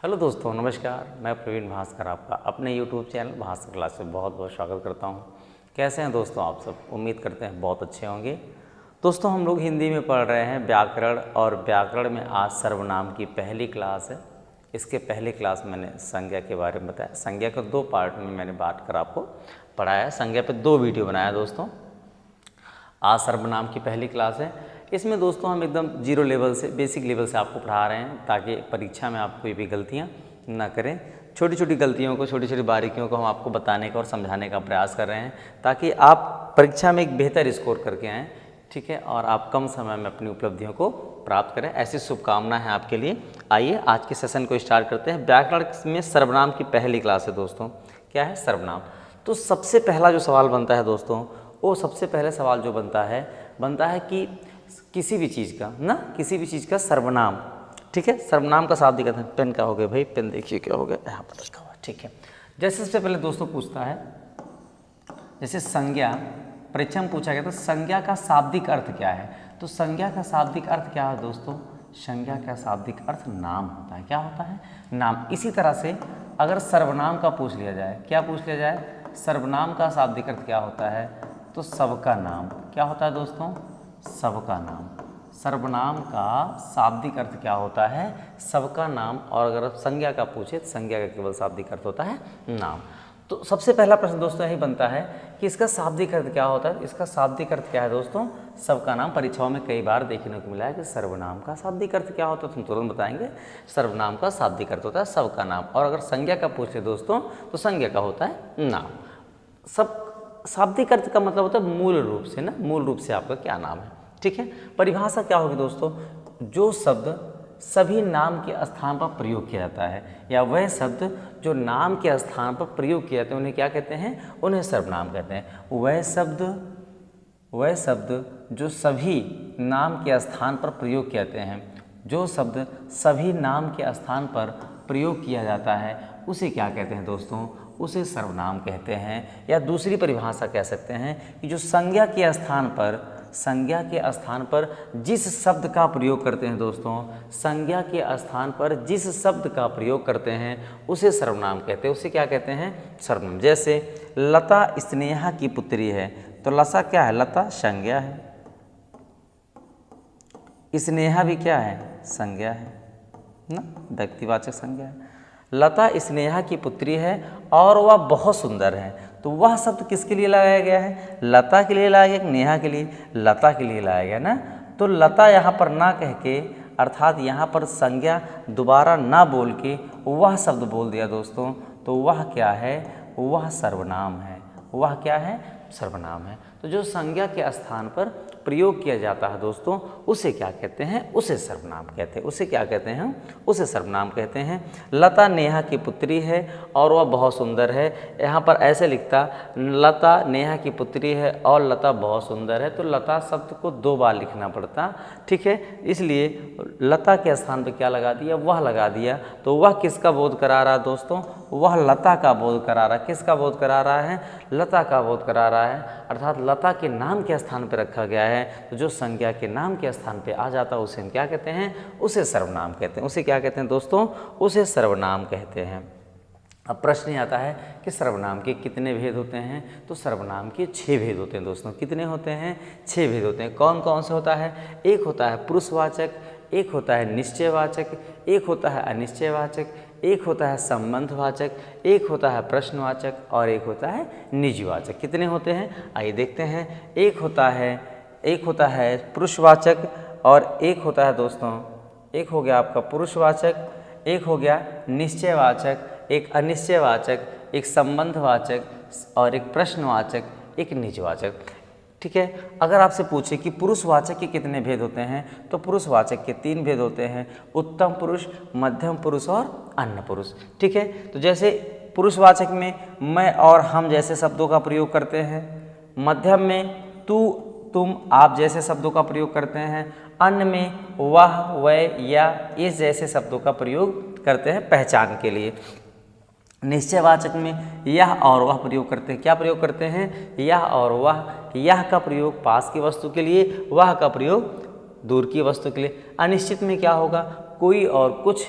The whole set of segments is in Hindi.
हेलो दोस्तों, नमस्कार। मैं प्रवीण भास्कर आपका अपने यूट्यूब चैनल भास्कर क्लास में बहुत बहुत स्वागत करता हूं। कैसे हैं दोस्तों आप सब? उम्मीद करते हैं बहुत अच्छे होंगे। दोस्तों, हम लोग हिंदी में पढ़ रहे हैं व्याकरण, और व्याकरण में आज सर्वनाम की पहली क्लास है। इसके पहली क्लास मैंने संज्ञा के बारे में बताया। संज्ञा को दो पार्ट में मैंने बांट कर आपको पढ़ाया। संज्ञा पे 2 वीडियो बनाया दोस्तों। आज सर्वनाम की पहली क्लास है। इसमें दोस्तों हम एकदम जीरो लेवल से, बेसिक लेवल से आपको पढ़ा रहे हैं, ताकि परीक्षा में आप कोई भी गलतियां ना करें। छोटी छोटी गलतियों को, छोटी छोटी बारीकियों को हम आपको बताने का और समझाने का प्रयास कर रहे हैं, ताकि आप परीक्षा में एक बेहतर स्कोर करके आएँ, ठीक है, और आप कम समय में अपनी उपलब्धियों को प्राप्त करें। ऐसी शुभकामना है आपके लिए। आइए आज के सेशन को स्टार्ट करते हैं। व्याकरण में सर्वनाम की पहली क्लास है दोस्तों। क्या है? सर्वनाम। तो सबसे पहला जो सवाल बनता है दोस्तों, वो सबसे पहले सवाल जो बनता है कि किसी भी चीज़ का किसी भी चीज़ का सर्वनाम, ठीक है, सर्वनाम का शाब्दिक अर्थ। पेन का हो गया भाई, पेन देखिए क्या हो गया, यहाँ पर रखा हुआ, ठीक है। जैसे सबसे पहले दोस्तों पूछता है, जैसे संज्ञा, परीक्षा में पूछा गया तो संज्ञा का शाब्दिक अर्थ क्या है? तो संज्ञा का शाब्दिक अर्थ क्या है दोस्तों? संज्ञा का शाब्दिक अर्थ नाम होता है। क्या होता है? नाम। इसी तरह से अगर सर्वनाम का पूछ लिया जाए, क्या पूछ लिया जाए? सर्वनाम का शाब्दिक अर्थ क्या होता है? तो सबका नाम। क्या होता है दोस्तों? सबका नाम। सर्वनाम का शाब्दिक अर्थ क्या होता है? सबका नाम। और अगर संज्ञा का पूछे तो संज्ञा का केवल शाब्दिक अर्थ होता है नाम। तो सबसे पहला प्रश्न दोस्तों यही बनता है कि इसका शाब्दिक अर्थ क्या होता है? इसका शाब्दिक अर्थ क्या है दोस्तों? सबका नाम। परीक्षाओं में कई बार देखने को मिला है कि सर्वनाम का शाब्दिक अर्थ क्या होता है, तुम तुरंत बताएंगे। सर्वनाम का शाब्दिक अर्थ होता है सबका नाम। और अगर संज्ञा का पूछे दोस्तों तो संज्ञा का होता है नाम। सब शाब्दिक अर्थ का मतलब होता है मूल रूप से मूल रूप से आपका क्या नाम है, ठीक है। परिभाषा क्या होगी दोस्तों? जो शब्द सभी नाम के स्थान पर प्रयोग किया जाता है, या वह शब्द जो नाम के स्थान पर प्रयोग किए जाते हैं, उन्हें क्या कहते हैं? उन्हें सर्वनाम कहते हैं। वह शब्द जो सभी नाम के स्थान पर प्रयोग किए जाते हैं, जो शब्द सभी नाम के स्थान पर प्रयोग किया जाता है, उसे क्या कहते हैं दोस्तों? उसे सर्वनाम कहते हैं। या दूसरी परिभाषा कह सकते हैं कि जो संज्ञा के स्थान पर जिस शब्द का प्रयोग करते हैं दोस्तों, संज्ञा के स्थान पर जिस शब्द का प्रयोग करते हैं उसे सर्वनाम कहते हैं। उसे क्या कहते हैं? सर्वनाम। जैसे लता स्नेहा की पुत्री है, तो लता क्या है? लता संज्ञा है, स्नेहा भी क्या है? संज्ञा है ना, व्यक्तिवाचक संज्ञा है। लता स्नेहा की पुत्री है और वह बहुत सुंदर है, तो वह शब्द किसके लिए लगाया गया है? लता के लिए लाया गया, नेहा के लिए? लता के लिए लाया गया ना। तो लता यहाँ पर ना कह के, अर्थात यहाँ पर संज्ञा दोबारा ना बोल के वह शब्द बोल दिया दोस्तों, तो वह क्या है? वह सर्वनाम है। वह क्या है? सर्वनाम है। तो जो संज्ञा के स्थान पर प्रयोग किया जाता है दोस्तों, उसे क्या कहते हैं? उसे सर्वनाम कहते हैं। उसे क्या कहते हैं? उसे सर्वनाम कहते हैं। लता नेहा की पुत्री है और वह बहुत सुंदर है। यहाँ पर ऐसे लिखता, लता नेहा की पुत्री है और लता बहुत सुंदर है, तो लता शब्द को 2 बार लिखना पड़ता, ठीक है। इसलिए लता के स्थान पर क्या लगा दिया? वह लगा दिया। तो वह किसका बोध करा रहा है दोस्तों? वह लता का बोध करा रहा है। किसका बोध करा रहा है? लता का बोध करा रहा है, अर्थात लता के नाम के स्थान पर रखा गया है। तो जो संज्ञा के नाम के स्थान पे आ जाता है उसे हम क्या कहते हैं? उसे सर्वनाम कहते हैं। उसे क्या कहते हैं दोस्तों? उसे सर्वनाम कहते हैं। अब प्रश्न ये आता है कि सर्वनाम के कितने भेद होते हैं? तो सर्वनाम के 6 भेद होते हैं दोस्तों। कितने होते हैं? 6 भेद होते हैं। कौन कौन से होता है? एक होता है पुरुषवाचक, एक होता है निश्चयवाचक, एक होता है अनिश्चयवाचक, एक होता है संबंधवाचक, एक होता है प्रश्नवाचक और एक होता है निजवाचक। कितने होते हैं? आइए देखते हैं। एक होता है पुरुषवाचक, और एक होता है दोस्तों, एक हो गया आपका पुरुषवाचक, एक हो गया निश्चयवाचक, एक अनिश्चयवाचक, एक संबंधवाचक और एक प्रश्नवाचक, एक निजवाचक, ठीक है। अगर आपसे पूछे कि पुरुषवाचक के कितने भेद होते हैं, तो पुरुषवाचक के 3 भेद होते हैं, उत्तम पुरुष, मध्यम पुरुष और अन्य पुरुष, ठीक है। तो जैसे पुरुषवाचक में मैं और हम जैसे शब्दों का प्रयोग करते हैं, मध्यम में तू, तुम, आप जैसे शब्दों का प्रयोग करते हैं, अन्य में वह, वह या इस जैसे शब्दों का प्रयोग करते हैं पहचान के लिए। निश्चयवाचक में यह और वह प्रयोग करते हैं। क्या प्रयोग करते हैं? यह और वह। यह का प्रयोग पास की वस्तु के लिए, वह का प्रयोग दूर की वस्तु के लिए। अनिश्चित में क्या होगा? कोई और कुछ,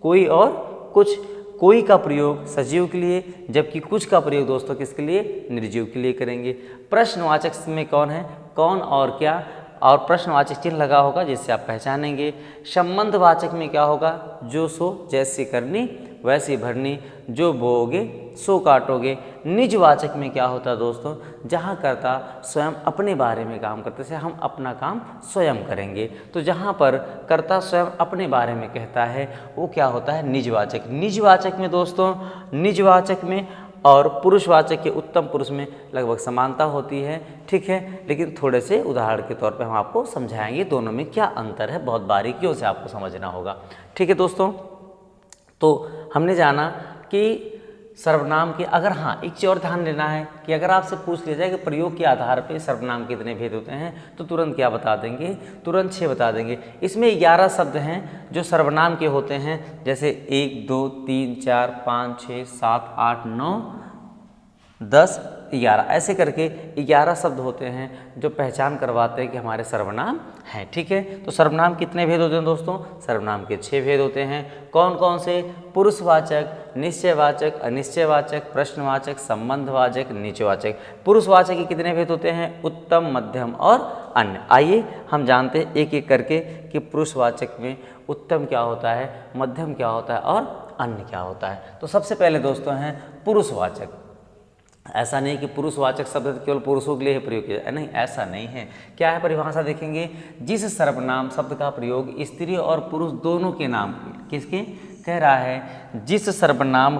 कोई और कुछ कोई का प्रयोग सजीव के लिए, जबकि कुछ का प्रयोग दोस्तों किसके लिए, निर्जीव के लिए करेंगे। प्रश्नवाचक में कौन है, कौन और क्या, और प्रश्नवाचक चिन्ह लगा होगा जिससे आप पहचानेंगे। संबंधवाचक में क्या होगा, जो सो, जैसी करनी वैसी भरनी, जो बोओगे सो काटोगे। निजवाचक में क्या होता है दोस्तों, जहाँ कर्ता स्वयं अपने बारे में काम करते हैं, हम अपना काम स्वयं करेंगे। तो जहाँ पर कर्ता स्वयं अपने बारे में कहता है वो क्या होता है, निजवाचक। निजवाचक में दोस्तों, निजवाचक में और पुरुषवाचक के उत्तम पुरुष में लगभग समानता होती है, ठीक है, लेकिन थोड़े से उदाहरण के तौर पे हम आपको समझाएंगे दोनों में क्या अंतर है, बहुत बारीकियों से आपको समझना होगा, ठीक है दोस्तों। तो हमने जाना कि सर्वनाम के, अगर हाँ एक चीज़ और ध्यान देना है कि अगर आपसे पूछ लिया जाए कि प्रयोग के आधार पे सर्वनाम के कितने भेद होते हैं, तो तुरंत क्या बता देंगे, तुरंत 6 बता देंगे। इसमें 11 शब्द हैं जो सर्वनाम के होते हैं, जैसे 1 2 3 4 5 6 7 8 9 10 11, ऐसे करके 11 शब्द होते हैं जो पहचान करवाते हैं कि हमारे सर्वनाम हैं, ठीक है। तो सर्वनाम कितने भेद होते हैं दोस्तों, सर्वनाम के 6 भेद होते हैं। कौन कौन से, पुरुषवाचक, निश्चयवाचक, अनिश्चयवाचक, प्रश्नवाचक, संबंधवाचक, निजवाचक। पुरुषवाचक के कितने भेद होते हैं, उत्तम, मध्यम और अन्य। आइए हम जानते हैं एक एक करके कि पुरुषवाचक में उत्तम क्या होता है, मध्यम क्या होता है और अन्य क्या होता है। तो सबसे पहले दोस्तों हैं पुरुषवाचक। ऐसा नहीं कि पुरुषवाचक शब्द केवल पुरुषों के लिए प्रयोग किया जाए, नहीं, ऐसा नहीं है। क्या है परिभाषा देखेंगे, जिस सर्वनाम शब्द का प्रयोग स्त्री और पुरुष दोनों के नाम, किसके कह रहा है, जिस सर्वनाम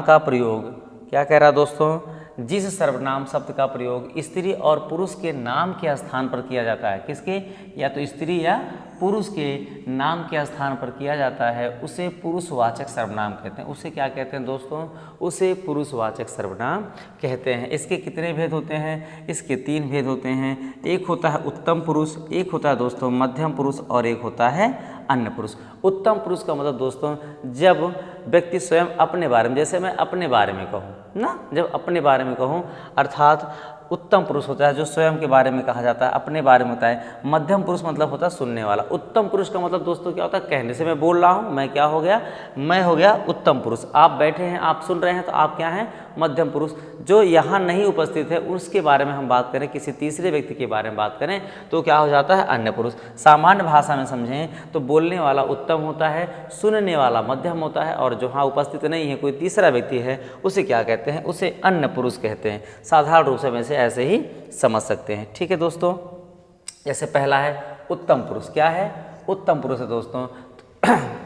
का प्रयोग, क्या कह रहा है दोस्तों, जिस सर्वनाम शब्द का प्रयोग स्त्री और पुरुष के नाम के स्थान पर किया जाता है, किसके, या तो स्त्री या पुरुष के नाम के स्थान पर किया जाता है, उसे पुरुषवाचक सर्वनाम कहते हैं। उसे क्या कहते हैं दोस्तों, उसे पुरुषवाचक सर्वनाम कहते हैं। इसके कितने भेद होते हैं, इसके 3 भेद होते हैं। एक होता है उत्तम पुरुष, एक होता है दोस्तों मध्यम पुरुष और एक होता है अन्य पुरुष। उत्तम पुरुष का मतलब दोस्तों, जब व्यक्ति स्वयं अपने बारे में, जैसे मैं अपने बारे में कहूँ ना, जब अपने बारे में कहूँ, अर्थात उत्तम पुरुष होता है जो स्वयं के बारे में कहा जाता है, अपने बारे में होता है। मध्यम पुरुष मतलब होता है सुनने वाला। उत्तम पुरुष का मतलब दोस्तों क्या होता है, कहने से मैं बोल रहा हूँ, मैं क्या हो गया, मैं हो गया उत्तम पुरुष। आप बैठे हैं, आप सुन रहे हैं, तो आप क्या हैं, मध्यम पुरुष। जो यहाँ नहीं उपस्थित है उसके बारे में हम बात करें, किसी तीसरे व्यक्ति के बारे में बात करें, तो क्या हो जाता है, अन्य पुरुष। सामान्य भाषा में समझें तो बोलने वाला उत्तम होता है, सुनने वाला मध्यम होता है, और जो हाँ उपस्थित नहीं है कोई तीसरा व्यक्ति है, उसे क्या कहते हैं, उसे अन्य पुरुष कहते हैं। साधारण रूप से वैसे ऐसे ही समझ सकते हैं, ठीक है दोस्तों। जैसे पहला है उत्तम पुरुष, क्या है, उत्तम पुरुष है दोस्तों।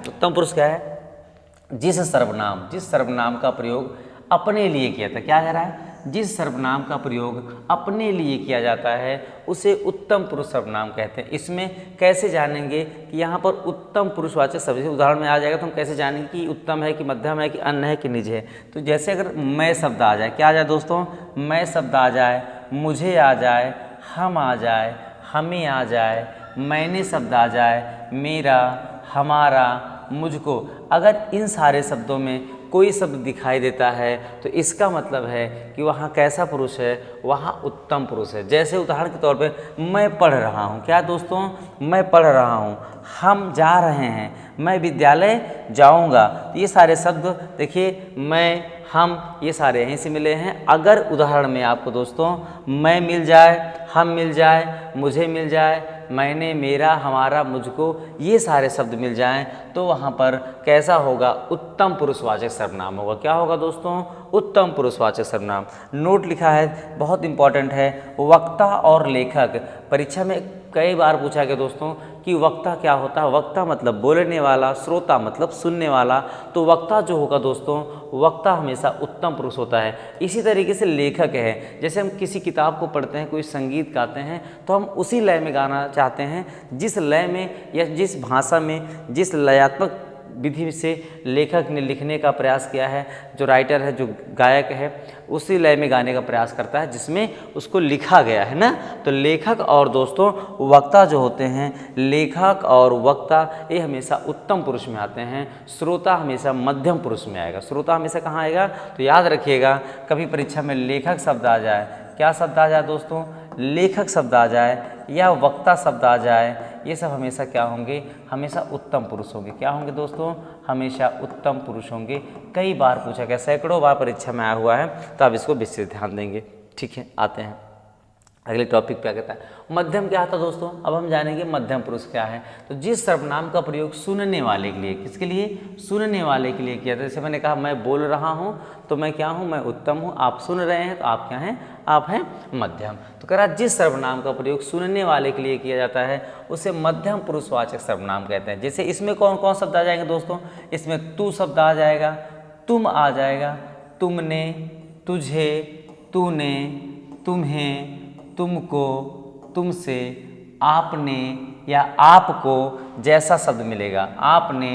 उत्तम पुरुष क्या है, जिस सर्वनाम का प्रयोग अपने लिए किया था, क्या कह रहा है, जिस सर्वनाम का प्रयोग अपने लिए किया जाता है उसे उत्तम पुरुष सर्वनाम कहते हैं। इसमें कैसे जानेंगे कि यहाँ पर उत्तम पुरुषवाचक शब्द, उदाहरण में आ जाएगा तो हम कैसे जानेंगे कि उत्तम है कि मध्यम है कि अन्य है कि निज है। तो जैसे अगर मैं शब्द आ जाए, क्या आ जाए दोस्तों, मैं शब्द आ जाए, मुझे आ जाए, हम आ जाए, हमें आ जाए, मैंने शब्द आ जाए, मेरा, हमारा, मुझको, अगर इन सारे शब्दों में कोई शब्द दिखाई देता है तो इसका मतलब है कि वहाँ कैसा पुरुष है, वहाँ उत्तम पुरुष है। जैसे उदाहरण के तौर पे मैं पढ़ रहा हूँ, क्या दोस्तों, मैं पढ़ रहा हूँ, हम जा रहे हैं, मैं विद्यालय जाऊँगा, तो ये सारे शब्द देखिए, मैं, हम, ये सारे यहीं से मिले हैं। अगर उदाहरण में आपको दोस्तों मैं मिल जाए, हम मिल जाए, मुझे मिल जाए, मैंने, मेरा, हमारा, मुझको, ये सारे शब्द मिल जाएं, तो वहाँ पर कैसा होगा, उत्तम पुरुषवाचक सर्वनाम होगा। क्या होगा दोस्तों, उत्तम पुरुषवाचक सर्वनाम। नोट लिखा है, बहुत इंपॉर्टेंट है, वक्ता और लेखक। परीक्षा में कई बार पूछा गया दोस्तों कि वक्ता क्या होता है। वक्ता मतलब बोलने वाला, श्रोता मतलब सुनने वाला। तो वक्ता जो होगा दोस्तों, वक्ता हमेशा उत्तम पुरुष होता है। इसी तरीके से लेखक है, जैसे हम किसी किताब को पढ़ते हैं, कोई संगीत गाते हैं, तो हम उसी लय में गाना चाहते हैं जिस लय में या जिस भाषा में, जिस लयात्मक विधि से लेखक ने लिखने का प्रयास किया है, जो राइटर है, जो गायक है, उसी लय में गाने का प्रयास करता है जिसमें उसको लिखा गया है ना। तो लेखक और दोस्तों वक्ता जो होते हैं, लेखक और वक्ता, ये हमेशा उत्तम पुरुष में आते हैं। श्रोता हमेशा मध्यम पुरुष में आएगा। श्रोता हमेशा कहाँ आएगा, तो याद रखिएगा, कभी परीक्षा में लेखक शब्द आ जाए, क्या शब्द आ जाए दोस्तों, लेखक शब्द आ जाए या वक्ता शब्द आ जाए, ये सब हमेशा क्या होंगे, हमेशा उत्तम पुरुष होंगे। क्या होंगे दोस्तों, हमेशा उत्तम पुरुष होंगे। कई बार पूछा गया, सैकड़ों बार परीक्षा में आया हुआ है, तो आप इसको विशेष ध्यान देंगे। ठीक है, आते हैं अगले टॉपिक पे। कहता है मध्यम क्या था दोस्तों, अब हम जानेंगे मध्यम पुरुष क्या है। तो जिस सर्वनाम का प्रयोग सुनने वाले के लिए, किसके लिए, सुनने वाले के लिए किया था। जैसे मैंने कहा मैं बोल रहा हूँ तो मैं क्या हूँ, मैं उत्तम हूँ, आप सुन रहे हैं तो आप क्या हैं, आप हैं मध्यम। तो कह रहा जिस सर्वनाम का प्रयोग सुनने वाले के लिए किया जाता है उसे मध्यम पुरुषवाचक सर्वनाम कहते हैं। जैसे इसमें कौन कौन शब्द आ जाएंगे दोस्तों, इसमें तू शब्द आ जाएगा, तुम आ जाएगा, तुमने, तुझे, तूने, तुम्हें, तुमको, तुमसे, आपने या आपको जैसा शब्द मिलेगा, आपने,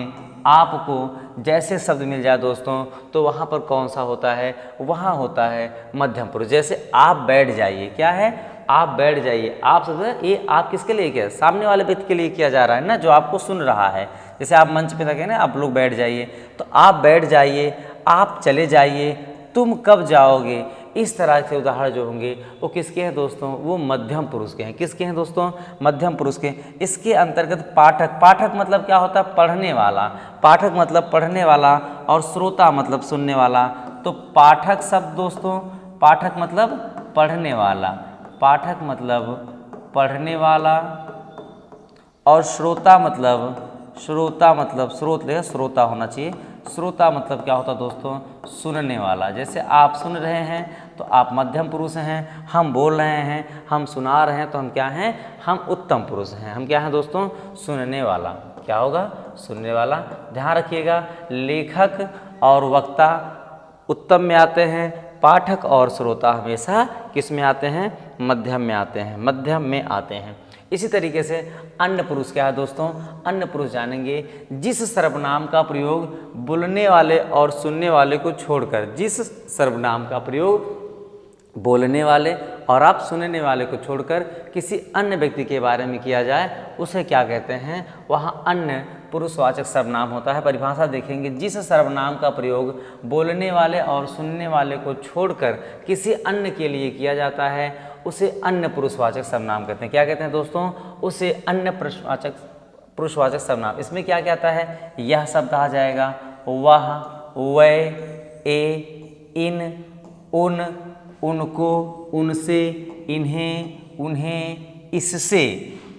आपको जैसे शब्द मिल जाए दोस्तों, तो वहाँ पर कौन सा होता है, वहाँ होता है मध्यम पुरुष। जैसे आप बैठ जाइए, क्या है, आप बैठ जाइए, आप शब्द ये आप किसके लिए किया, सामने वाले व्यक्ति के लिए किया जा रहा है ना, जो आपको सुन रहा है। जैसे आप मंच पे लगे ना, आप लोग बैठ जाइए, तो आप बैठ जाइए, आप चले जाइए, तुम कब जाओगे, इस तरह के उदाहरण जो होंगे वो किसके हैं दोस्तों, वो मध्यम पुरुष के हैं। किसके हैं दोस्तों, मध्यम पुरुष के। इसके अंतर्गत पाठक, पाठक मतलब क्या होता है, पढ़ने वाला, पाठक मतलब पढ़ने वाला, और श्रोता मतलब सुनने वाला। तो पाठक शब्द दोस्तों, पाठक मतलब पढ़ने वाला, पाठक मतलब पढ़ने वाला, और श्रोता मतलब स्रोत लेगा, श्रोता होना चाहिए। श्रोता मतलब क्या होता है दोस्तों, सुनने वाला। जैसे आप सुन रहे हैं तो आप मध्यम पुरुष हैं, हम बोल रहे हैं, हम सुना रहे हैं, तो हम क्या हैं, हम उत्तम पुरुष हैं। हम क्या हैं दोस्तों, सुनने वाला। क्या होगा, सुनने वाला। ध्यान रखिएगा, लेखक और वक्ता उत्तम में आते हैं, पाठक और श्रोता हमेशा किस में आते हैं, मध्यम में आते हैं, मध्यम में आते हैं। इसी तरीके से अन्य पुरुष क्या है दोस्तों, अन्य पुरुष जानेंगे जिस सर्वनाम का प्रयोग बोलने वाले और सुनने वाले को छोड़कर, जिस सर्वनाम का प्रयोग बोलने वाले और आप सुनने वाले को छोड़कर किसी अन्य व्यक्ति के बारे में किया जाए, उसे क्या कहते हैं, वहाँ अन्य पुरुषवाचक सर्वनाम होता है। परिभाषा देखेंगे, जिस सर्वनाम का प्रयोग बोलने वाले और सुनने वाले को छोड़कर किसी अन्य के लिए किया जाता है उसे अन्य पुरुषवाचक सर्वनाम कहते हैं। क्या कहते हैं दोस्तों, उसे अन्य पुरुषवाचक सर्वनाम। इसमें क्या कहता है, यह शब्द आ जाएगा, वह, वह, ए, इन, उन, उनको, उनसे, इन्हें, उन्हें, इससे,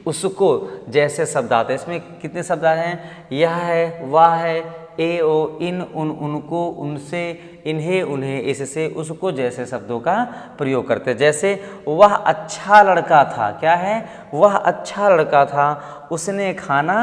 उसको जैसे शब्द आते हैं। इसमें कितने शब्द आ रहे हैं, यह है, वह है, ए, ओ, इन, उन, उनको, उनसे, इन्हें, उन्हें, इससे, उसको जैसे शब्दों का प्रयोग करते हैं। जैसे वह अच्छा लड़का था, क्या है, वह अच्छा लड़का था, उसने खाना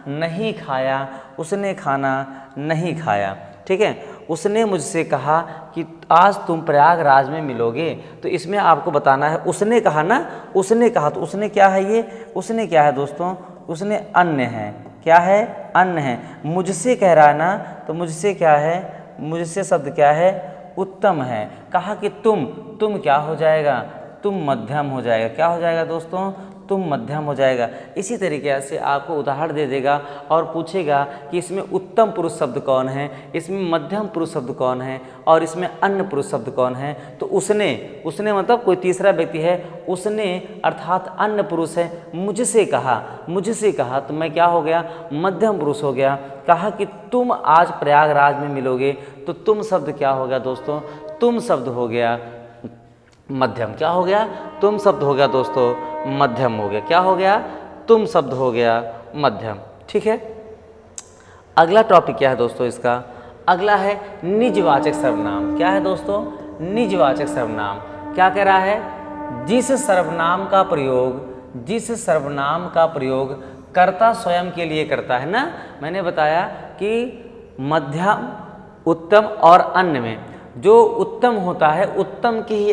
नहीं खाया, उसने खाना नहीं खाया। ठीक है, उसने मुझसे कहा कि आज तुम प्रयागराज में मिलोगे। तो इसमें आपको बताना है, उसने कहा ना, उसने कहा, तो उसने क्या है, ये उसने क्या है दोस्तों, उसने अन्य है। क्या है, अन्य है। मुझसे कह रहा है ना, तो मुझसे क्या है, मुझसे शब्द क्या है, उत्तम है। कहा कि तुम क्या हो जाएगा, तुम मध्यम हो जाएगा। क्या हो जाएगा दोस्तों, तुम मध्यम हो जाएगा। इसी तरीके से आपको उदाहरण दे देगा और पूछेगा कि इसमें उत्तम पुरुष शब्द कौन है, इसमें मध्यम पुरुष शब्द कौन है, और इसमें अन्य पुरुष शब्द कौन है। तो उसने मतलब कोई तीसरा व्यक्ति है, उसने अर्थात अन्य पुरुष है, मुझसे कहा, तो मैं क्या हो गया, मध्यम पुरुष हो गया। कहा कि तुम आज प्रयागराज में मिलोगे, तो तुम शब्द क्या हो गया दोस्तों, तुम शब्द हो गया मध्यम। क्या हो गया, तुम शब्द हो गया दोस्तों मध्यम हो गया। क्या हो गया, तुम शब्द हो गया मध्यम। ठीक है, अगला टॉपिक क्या है दोस्तों इसका, अगला है निजवाचक सर्वनाम। क्या है दोस्तों, निजवाचक सर्वनाम। क्या कह रहा है, जिस सर्वनाम का प्रयोग कर्ता स्वयं के लिए करता है ना। मैंने बताया कि मध्यम, उत्तम और अन्य में जो उत्तम होता है, उत्तम के ही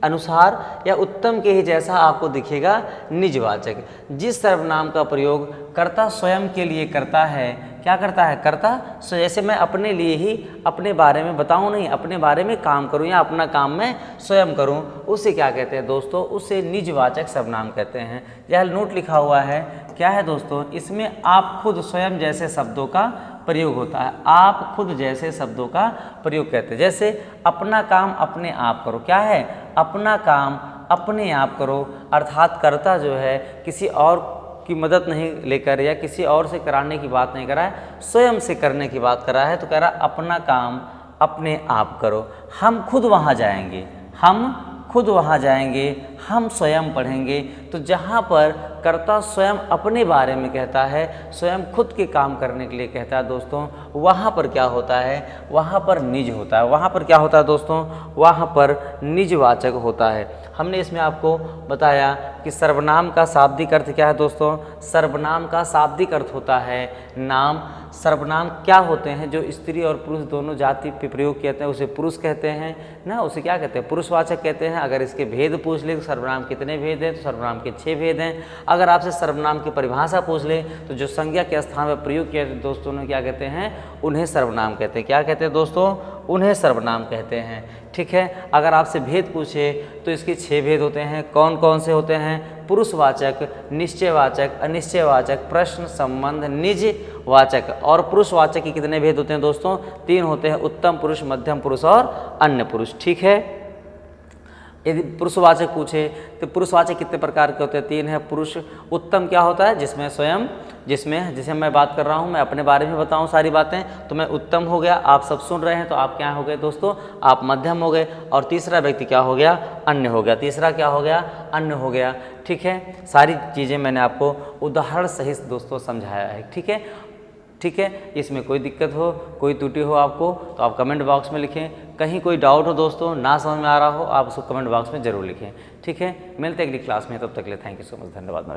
अनुसार या उत्तम के ही जैसा आपको दिखेगा निजवाचक। जिस सर्वनाम का प्रयोग कर्ता स्वयं के लिए करता है, क्या करता है, कर्ता। जैसे मैं अपने लिए ही अपने बारे में बताऊं, नहीं अपने बारे में काम करूं या अपना काम मैं स्वयं करूं, उसे क्या कहते हैं दोस्तों, उसे निजवाचक सर्वनाम कहते हैं। यह नोट लिखा हुआ है, क्या है दोस्तों, इसमें आप खुद स्वयं जैसे शब्दों का प्रयोग होता है। आप खुद जैसे शब्दों का प्रयोग कहते हैं। जैसे अपना काम अपने आप करो। क्या है, अपना काम अपने आप करो, अर्थात कर्ता जो है किसी और की मदद नहीं लेकर या किसी और से कराने की बात नहीं कर रहा है, स्वयं से करने की बात कर रहा है। तो कह रहा अपना काम अपने आप करो, हम खुद वहाँ जाएंगे, हम खुद वहाँ जाएंगे, हम स्वयं पढ़ेंगे। तो जहाँ पर कर्ता स्वयं अपने बारे में कहता है, स्वयं खुद के काम करने के लिए कहता है दोस्तों, वहाँ पर क्या होता है, वहाँ पर निज होता है। वहाँ पर क्या होता है दोस्तों, वहाँ पर निजवाचक होता है। हमने इसमें आपको बताया कि सर्वनाम का शाब्दिक अर्थ क्या है दोस्तों। सर्वनाम का शाब्दिक अर्थ होता है नाम। सर्वनाम क्या होते हैं, जो स्त्री और पुरुष दोनों जाति पे प्रयोग कहते हैं उसे पुरुष कहते हैं ना, उसे क्या कहते हैं, पुरुषवाचक कहते हैं। अगर इसके भेद पूछ ले तो सर्वनाम कितने भेद हैं, तो सर्वनाम के 6 भेद हैं। अगर आपसे सर्वनाम की परिभाषा पूछ ले तो जो संज्ञा के स्थान पर प्रयोग किया दोस्तों ने क्या कहते हैं, उन्हें सर्वनाम कहते हैं। क्या कहते हैं दोस्तों, उन्हें सर्वनाम कहते हैं। ठीक है, अगर आपसे भेद पूछे तो इसके 6 भेद होते हैं। कौन कौन से होते हैं, पुरुषवाचक, निश्चयवाचक, अनिश्चयवाचक, प्रश्न, संबंध, निजवाचक। और पुरुषवाचक के कितने भेद होते हैं दोस्तों, 3 होते हैं, उत्तम पुरुष, मध्यम पुरुष और अन्य पुरुष। ठीक है, यदि पुरुषवाचक पूछे तो पुरुषवाचक कितने प्रकार के होते हैं, 3 है। पुरुष उत्तम क्या होता है, जिसमें स्वयं, जिसमें मैं बात कर रहा हूँ, मैं अपने बारे में बताऊँ सारी बातें, तो मैं उत्तम हो गया, आप सब सुन रहे हैं तो आप क्या हो गए दोस्तों, आप मध्यम हो गए। और तीसरा व्यक्ति क्या हो गया, अन्य हो गया। तीसरा क्या हो गया, अन्य हो गया। ठीक है, सारी चीज़ें मैंने आपको उदाहरण सहित दोस्तों समझाया है। ठीक है, ठीक है, इसमें कोई दिक्कत हो, कोई त्रुटि हो आपको तो आप कमेंट बॉक्स में लिखें। कहीं कोई डाउट हो दोस्तों, ना समझ में आ रहा हो, आप उसको कमेंट बॉक्स में ज़रूर लिखें। ठीक है, मिलते हैं अगली क्लास में, तब तक के लिए थैंक यू सो मच, धन्यवाद।